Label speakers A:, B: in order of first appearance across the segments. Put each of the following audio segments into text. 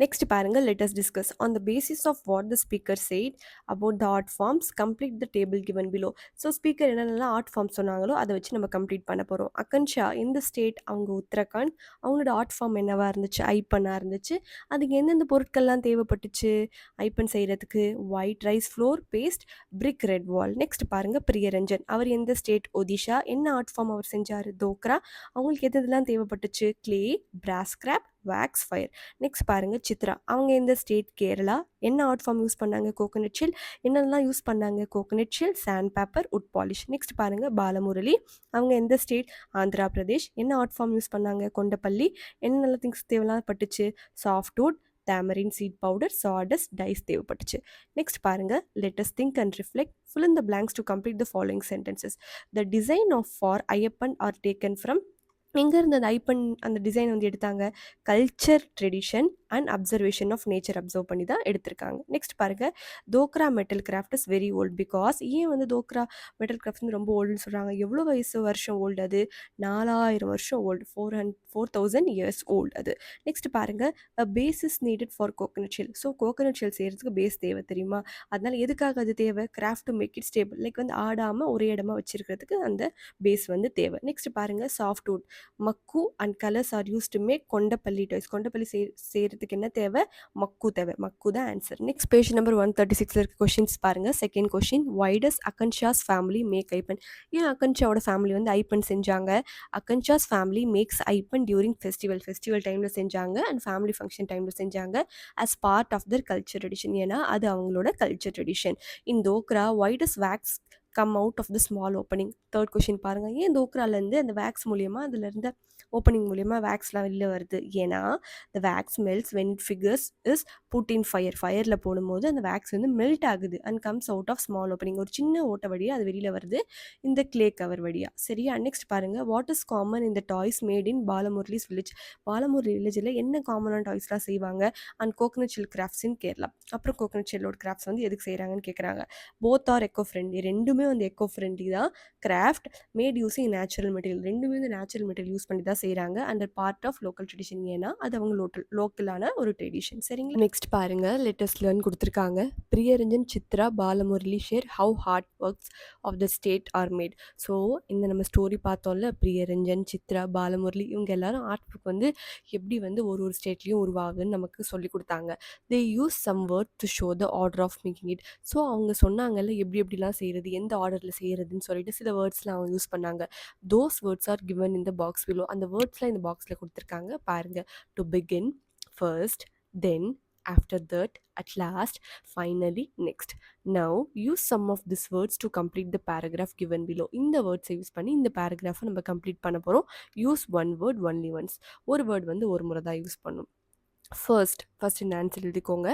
A: Next பாருங்க, let us discuss on the basis of what the speaker said about the art forms, complete the table given below. So speaker என்னென்னலாம் art form சொன்னாங்களோ அதை வச்சு நம்ம complete பண்ண போகிறோம். அக்கன்ஷா இந்த ஸ்டேட் அவங்க உத்தரகாண்ட், அவங்களோட ஆர்ட் ஃபார்ம் என்னவா இருந்துச்சு? ஐப்பனா இருந்துச்சு. அதுக்கு எந்தெந்த பொருட்கள்லாம் தேவைப்பட்டுச்சு ஐப்பன் செய்கிறதுக்கு? ஒயிட் ரைஸ் ஃப்ளோர், பேஸ்ட், பிரிக், ரெட் வால். நெக்ஸ்ட் பாருங்க, பிரியரஞ்சன் அவர் எந்த ஸ்டேட்? ஒடிஷா. என்ன ஆர்ட் ஃபார்ம் அவர் செஞ்சார்? தோக்ரா. அவங்களுக்கு எது எதெல்லாம் தேவைப்பட்டுச்சு? கிளே, பிராஸ் ஸ்கிராப், வேக்ஸ், ஃபயர். நெக்ஸ்ட் பாருங்க, சித்ரா அவங்க இந்த ஸ்டேட்? கேரளா. என்ன ஆர்ட் ஃபார்ம் யூஸ் பண்ணாங்க? Coconut shell. என்னெல்லாம் யூஸ் பண்ணாங்க? கோகோனட் ஷெல், சாண்ட் பேப்பர், உட் பாலிஷ். நெக்ஸ்ட் பாருங்க, பாலமுரளி அவங்க எந்த ஸ்டேட்? ஆந்திரா பிரதேஷ். என்ன ஆர்ட் ஃபார்ம் யூஸ் பண்ணாங்க? கொண்டப்பள்ளி. என்னென்ன திங்ஸ் தேவைலாம் பட்டுச்சு? Soft would, tamarind seed powder, sawdust, dyes தேவைப்பட்டுச்சு. நெக்ஸ்ட் பாருங்க, let us think and reflect, fill in the blanks to complete the following sentences. The design of for Ayyappan are taken from. எங்கே இருந்து அந்த ஐப்பன் அந்த design வந்து எடுத்தாங்க? Culture, tradition and observation of nature observe பண்ணி தான் எடுத்திருக்காங்க. நெக்ஸ்ட் பாருங்க, Dhokra metal craft is very old because. ஏன் வந்து தோக்ரா மெட்டல் கிராஃப்ட் வந்து ரொம்ப ஓல்டுன்னு சொல்கிறாங்க? எவ்வளோ வருஷம் ஓல்டு அது? 4000 வருஷம் ஓல்டு. 4000 இயர்ஸ் ஓல்டு அது. நெக்ஸ்ட் பாருங்க, base is needed for coconut shell. So coconut shell செய்கிறதுக்கு பேஸ் தேவை தெரியுமா? அதனால எதுக்காக அது தேவை? Craft to make it stable, like வந்து ஆடாமல் ஒரே இடமா வச்சிருக்கிறதுக்கு அந்த பேஸ் வந்து தேவை. நெக்ஸ்ட் பாருங்க, சாஃப்ட் வுட், மக்கு and colours are use to make Kondapalli toys. Kondapalli செய்யறதுக்கு என்ன தேவை? மக்கு தேவை. மக்கு தான் ஆன்சர். நெக்ஸ்ட் பேஜ் நம்பர் 136 இருக்க கொஸ்டின்ஸ் பாருங்க. Second question, why does Akanksha's family make Aipan? ஏன் அக்கன்ஷாவோட ஃபேமிலி வந்து ஐப்பன் செஞ்சாங்க? Akanksha's family makes Aipan during festival டைமில் செஞ்சாங்க அண்ட் ஃபேமிலி ஃபங்க்ஷன் டைமில் செஞ்சாங்க as part of their culture tradition. ஏன்னா அது அவங்களோட culture tradition. In Dhokra, why does wax come out of the small opening? Third question பாருங்கள், ஏன் தோக்ராலேருந்து அந்த வேக்ஸ் மூலியமாக அதில் இருந்த ஓப்பனிங் மூலியமாக வேக்ஸ்லாம் வெளில வருது? ஏன்னா the wax melts when it figures is put in fire. ஃபயரில் போடும்போது அந்த வேக்ஸ் வந்து மெல்ட் ஆகுது and comes out of small opening. ஒரு சின்ன ஓட்ட வழியாக அது வெளியில் வருது இந்த கிளே கவர் வழியாக. சரியா? நெக்ஸ்ட் பாருங்கள், வாட் இஸ் காமன் இந்த toys made in Balamurali's village? Balamurali வில்லேஜில் என்ன காமனான டாய்ஸ்லாம் செய்வாங்க? And coconut shell crafts in Kerala. அப்புறம் கோகனட் ஷெல்லோட கிராஃப்ட்ஸ் வந்து எதுக்கு செய்கிறாங்கன்னு கேட்குறாங்க. Both are eco friendly. ரெண்டுமே வந்து எக்கோ ஃப்ரெண்ட்லி தான். Craft made using natural material. ரெண்டுமே வந்து நேச்சுரல் மெட்டீரியல் யூஸ் பண்ணி தான் செய்கிறாங்க. And part of local tradition. ஏன்னா அது அவங்க லோக்கலான ஒரு ட்ரெடிஷன். சரிங்களா? நெக்ஸ்ட் பாருங்க, லேட்டஸ்ட் லேர்ன் கொடுத்துருக்காங்க. Priyaranjan, Chitra, Balamurali share how art works of the state are made. So இந்த நம்ம ஸ்டோரி பார்த்தோம்ல, பிரியரஞ்சன், சித்ரா, பாலமுரளி இவங்க எல்லாரும் ஆர்ட் ஒர்க் வந்து எப்படி வந்து ஒரு ஸ்டேட்லேயும் உருவாகுதுன்னு நமக்கு சொல்லி கொடுத்தாங்க. They use some word to show the order of making it. So அவங்க சொன்னாங்கல்ல எப்படிலாம் செய்கிறது, எந்த ஆர்டரில் செய்கிறதுன்னு சொல்லிட்டு சில வேர்ட்ஸ்லாம் அவங்க யூஸ் பண்ணாங்க. Those words R given in the box below. அந்த வேர்ட்ஸ்லாம் இந்த பாக்ஸில் கொடுத்துருக்காங்க பாருங்க. To begin, first, then, after that, at last, finally, next. Now use some of these words to complete the paragraph given below. இந்த வேர்ட்ஸை use பண்ணி இந்த பேராகிராஃபை நம்ம complete பண்ண போகிறோம். Use one word only once. ஒரு வேர்ட் வந்து ஒரு முறை தான் யூஸ் பண்ணும். ஃபர்ஸ்ட் இந்த ஆன்சர் எழுதிக்கோங்க.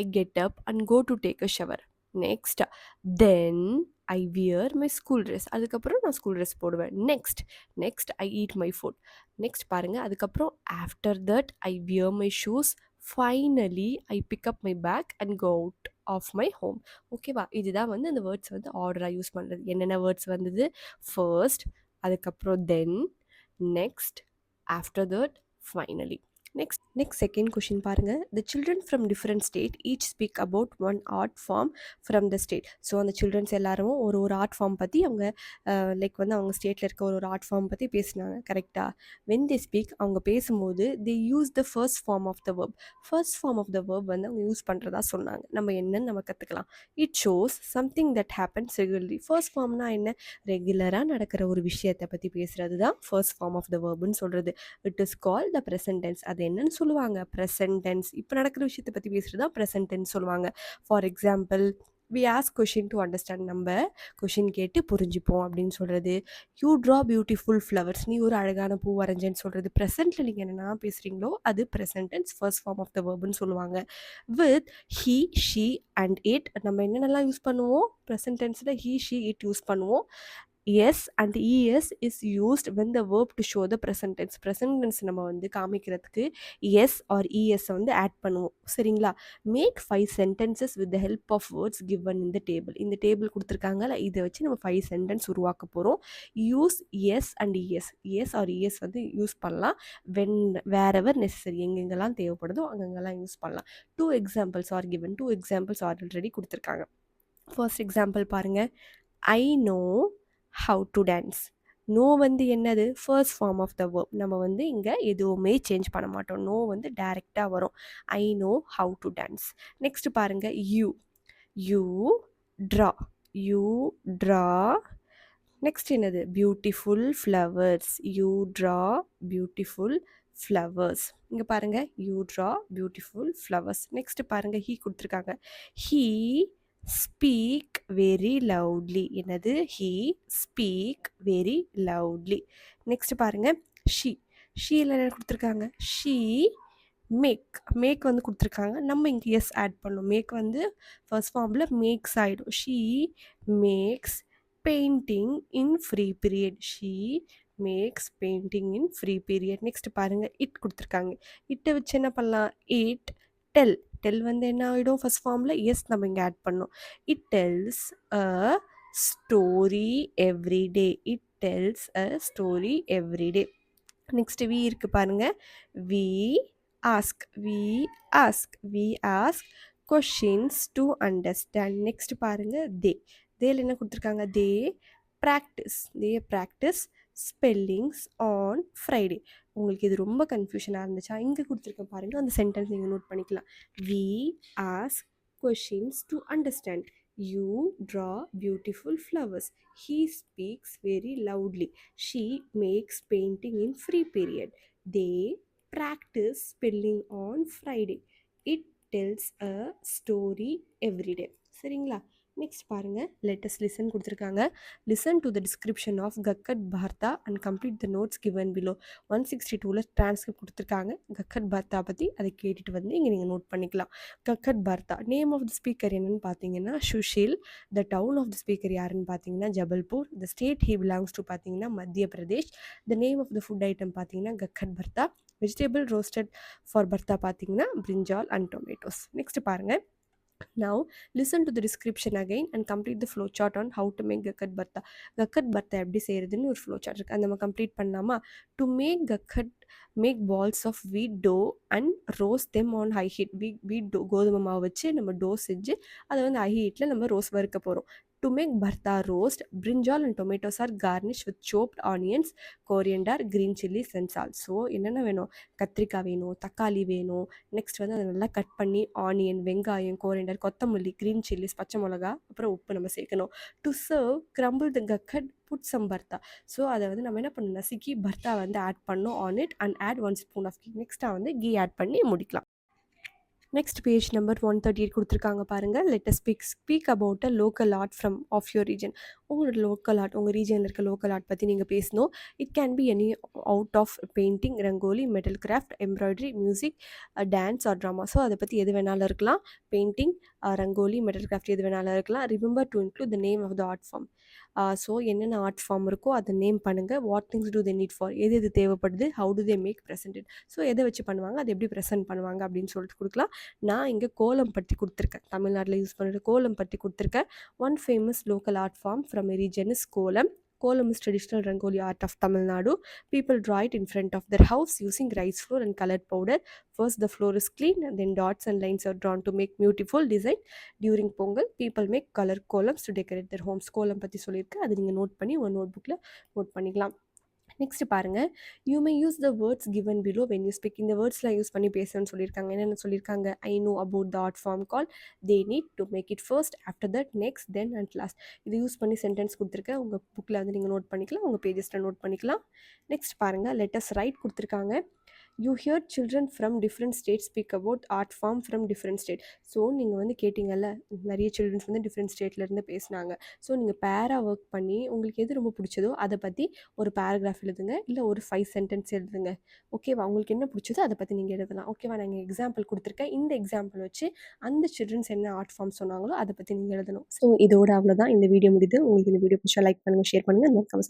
A: I get up and go to take a shower. Next, then I wear my school dress. அதுக்கப்புறம் நான் ஸ்கூல் ட்ரெஸ் போடுவேன். Next I eat my food. Next பாருங்கள், அதுக்கப்புறம் after that I wear my shoes. Finally I pick up my bag and go out of my home. ஓகேவா? இதுதான் வந்து அந்த words வந்து ஆர்டராக யூஸ் பண்ணுறது. என்னென்ன வேர்ட்ஸ் வந்தது? ஃபர்ஸ்ட், அதுக்கப்புறம் then, next, after that, finally. Next second question பாருங்கள். The children from different state each speak about one art form from the state. So அந்த சில்ட்ரன்ஸ் எல்லாரும் ஒரு ஆர்ட் ஃபார்ம் பற்றி அவங்க லைக் வந்து அவங்க ஸ்டேட்டில் இருக்க ஒரு ஆர்ட் ஃபார்ம் பற்றி பேசினாங்க. கரெக்டாக? வென் தே ஸ்பீக், அவங்க பேசும்போது they use the first form of the verb. First form of the verb வந்து அவங்க யூஸ் பண்ணுறதா சொன்னாங்க. நம்ம என்னன்னு நம்ம கற்றுக்கலாம். It shows something that happens regularly. First ஃபார்ம்னா என்ன? ரெகுலராக நடக்கிற ஒரு விஷயத்தை பற்றி பேசுகிறது தான் ஃபர்ஸ்ட் ஃபார்ம் ஆஃப் த வேர்ப்னு சொல்கிறது. It is call the present tense. அது என்னன்னு சொல்லுவாங்க? Present tense. இப்போ நடக்கிற விஷயத்தை பற்றி பேசுகிறது தான் ப்ரெசன்ட் டென்ஸ் சொல்லுவாங்க. For example, we ask question to understand. நம்ம கொஷின் கேட்டு புரிஞ்சுப்போம் அப்படின்னு சொல்கிறது. You draw beautiful flowers. நீ ஒரு அழகான பூ வரைஞ்சேன்னு சொல்கிறது. ப்ரெசென்ட்டில் நீங்கள் என்னென்னா பேசுகிறீங்களோ அது present tense, first form of the வேர்ப்னு சொல்லுவாங்க. With he, she and it நம்ம என்னென்னலாம் யூஸ் பண்ணுவோம்? ப்ரெசன்ட் டென்ஸில் ஹீ, ஷீ, இட் யூஸ் பண்ணுவோம். S and ES is used when the verb to show the present tense. present tense நம்ம வந்து காமிக்கிறதுக்கு எஸ் ஆர் இஎஸ் வந்து ஆட் பண்ணுவோம். சரிங்களா? Make 5 sentences with the help of words given in the table. இந்த table கொடுத்துருக்காங்கல்ல, இதை வச்சு நம்ம 5 சென்டென்ஸ் உருவாக்க போகிறோம். Use S and ES. S or ES வந்து யூஸ் பண்ணலாம் when wherever necessary. எங்கெங்கெல்லாம் தேவைப்படுதோ அங்கெங்கெல்லாம் யூஸ் பண்ணலாம். 2 examples are given. 2 examples already கொடுத்துருக்காங்க. ஃபர்ஸ்ட் எக்ஸாம்பிள் பாருங்க. I know how to dance. Know வந்து என்னது? First form of the verb. நம்ம வந்து இங்கே எதுவுமே சேஞ்ச் பண்ண மாட்டோம். நோ வந்து டைரெக்டாக வரும். I know how to dance. Next பாருங்க. You. You draw. You draw. Next என்னது? Beautiful flowers. You draw beautiful flowers. இங்கே பாருங்க. You draw beautiful flowers. Next பாருங்க. ஹீ கொடுத்துருக்காங்க. He speak very loudly. என்னது? He speak very loudly. Next பாருங்க. She. ஷீல என்ன கொடுத்துருக்காங்க? She make. மேக் வந்து கொடுத்துருக்காங்க. நம்ம இங்கே எஸ் ஆட் பண்ணணும். மேக் வந்து ஃபர்ஸ்ட் ஃபார்மில் மேக்ஸ் ஆகிடும். She makes painting in free period. She makes painting in free period. Next பாருங்கள். இட் கொடுத்துருக்காங்க. இட்டை வச்சு என்ன பண்ணலாம்? It del. டெல் வந்து என்ன ஆகிடும்? ஃபர்ஸ்ட் ஃபார்மில் எஸ் நம்ம இங்கே ஆட் பண்ணோம். It tells a story every day. It tells a story every day. Next we இருக்குது பாருங்கள். We ask. We ask. We ask questions to understand. Next பாருங்கள். தே. தேல என்ன கொடுத்துருக்காங்க? They practise. They practise spellings on Friday. உங்களுக்கு இது ரொம்ப கன்ஃபியூஷனாக இருந்துச்சா? இங்கே கொடுத்துருக்கேன் பாருங்கள். அந்த சென்டென்ஸ் நீங்கள் நோட் பண்ணிக்கலாம். We ask questions to understand. You draw beautiful flowers. He speaks very loudly. She makes painting in free period. They practice spelling on Friday. It tells a story every day. சரிங்களா? Next பாருங்கள். Let's listen கொடுத்துருக்காங்க. Listen to the description of கக்கட் பார்த்தா and complete the notes given below. 162ல் transcript கொடுத்துருக்காங்க கக்கட் பார்த்தா பற்றி. அதை கேட்டுட்டு வந்து இங்கே நீங்கள் நோட் பண்ணிக்கலாம். கக்கட் பார்த்தா. நேம் ஆஃப் த ஸ்பீக்கர் என்னன்னு பார்த்தீங்கன்னா Sushil. The town of the speaker யாருன்னு பார்த்தீங்கன்னா Jabalpur. The state he belongs to பார்த்தீங்கன்னா Madhya Pradesh. The name of the food item பார்த்தீங்கன்னா கக்கட் bharta. Vegetable roasted for bharta பார்த்தீங்கன்னா பிரிஞ்சால் அண்ட் டொமேட்டோஸ். நெக்ஸ்ட் பாருங்கள். Now listen to the description again and complete the flow chart on how to make gakat bharta. gakat bharta எப்படி செய்யறதுன்னு ஒரு flow chart இருக்கு. அதை நம்ம கம்ப்ளீட் பண்ணலாமா? To make gakat, make balls of wheat dough and roast them on high heat. wheat dough கோதுமை மாவு வச்சு நம்ம டோ செஞ்சு அதை வந்து ஹை ஹீட்டில் நம்ம ரோஸ்ட் வறுக்க போகிறோம். To make bharta roast, brinjal and tomatoes are garnished with chopped onions, coriander, green chilies and salt. So என்னென்ன வேணும்? கத்திரிக்காய் வேணும், தக்காளி வேணும். நெக்ஸ்ட் வந்து அதை நல்லா கட் பண்ணி ஆனியன், வெங்காயம், கோரியண்டர், கொத்தமல்லி, க்ரீன் சில்லிஸ், பச்சை மிளகா, அப்புறம் உப்பு நம்ம சேர்க்கணும். டு சர்வ் கிரம்பிள் த கக்கட் புட் சம் பர்த்தா. ஸோ அதை வந்து நம்ம என்ன பண்ணணும்? நசுக்கி பர்த்தா வந்து ஆட் பண்ணணும் on it and add 1 spoon of ghee. நெக்ஸ்ட்டாக வந்து கீ ஆட் பண்ணி முடிக்கலாம். நெக்ஸ்ட் பேஜ் நம்பர் 138 கொடுத்துருக்காங்க பாருங்கள். Let us speak about a local art from of your region. உங்களோட லோக்கல் ஆர்ட், உங்கள் ரீஜனில் இருக்க லோக்கல் ஆர்ட் பற்றி நீங்கள் பேசணும். It can be any out of painting, rangoli, metal craft, embroidery, music, dance or drama. So அதை பற்றி எது வேணாலும் இருக்கலாம். பெயிண்டிங், ரங்கோலி, மெட்டல் கிராஃப்ட் எது வேணாலும் இருக்கலாம். Remember to include the name of the art form. So என்னென்ன ஆர்ட் ஃபார்ம் இருக்கோ அதை நேம் பண்ணுங்கள். What things do they need for. எது எது தேவைப்படுது. How do they make presented. So எதை வச்சு பண்ணுவாங்க, அதை எப்படி ப்ரெசென்ட் பண்ணுவாங்க அப்படின்னு சொல்லிட்டு கொடுக்கலாம். நான் இங்கே கோலம் பற்றி கொடுத்துருக்கேன். தமிழ்நாட்டில் யூஸ் பண்ணுற கோலம் பற்றி கொடுத்துருக்கேன். One famous local art form from a region is கோலம். Kolam is traditional Rangoli art of Tamil Nadu. People draw it in front of their house using rice flour and colored powder. First the floor is cleaned and then dots and lines are drawn to make beautiful design. During Pongal, people make color columns to decorate their homes. கோலம் பற்றி சொல்லியிருக்கேன். அதை நீங்கள் note பண்ணி ஒரு note புக்கில் note பண்ணிக்கலாம். Next பாருங்க. You may use the words given below when you speak. இந்த வேர்ட்ஸ்லாம் யூஸ் பண்ணி பேசணும்னு சொல்லியிருக்காங்க. என்னென்ன சொல்லியிருக்காங்க? I know about the art form call. They need to make it first, after that, next, then and last. இது use பண்ணி sentence கொடுத்துருக்கேன். உங்கள் புக்கில் வந்து நீங்கள் நோட் பண்ணிக்கலாம், உங்கள் பேஜஸில் நோட் பண்ணிக்கலாம். நெக்ஸ்ட் பாருங்கள். லெட்டஸ் ரைட் கொடுத்துருக்காங்க. You hear children from different state speak about art form from different state. So நீங்கள் வந்து கேட்டிங்கல்ல, நிறைய சில்ட்ரன்ஸ் வந்து டிஃப்ரெண்ட் ஸ்டேட்லேருந்து பேசினாங்க. ஸோ நீங்கள் பேராக ஒர்க் பண்ணி உங்களுக்கு எது ரொம்ப பிடிச்சதோ அதை பற்றி ஒரு பேராகிராஃப் பேராகிராஃப் எழுதுங்க. இல்ல ஒரு 5 சென்டென்ஸ் எழுதுங்க. ஓகேவா? உங்களுக்கு என்ன பிடிச்சதோ அத பத்தி நீங்க எழுதலாம். ஓகேவா? நான் இங்க எக்ஸாம்பிள் குடுத்துருக்கேன். இந்த எக்ஸாம்பிள் வச்சு அந்த சில்ட்ரன்ஸ் என்ன ஆர்ட் ஃபார்ம் சொன்னாங்களோ அத பத்தி நீங்க எழுதணும். ஸோ இதோட அவ்வளோதான். இந்த வீடியோ முடியுது. உங்களுக்கு இந்த வீடியோ பிடிச்சா லைக் பண்ணுங்க, ஷேர் பண்ணுங்க. மறக்காம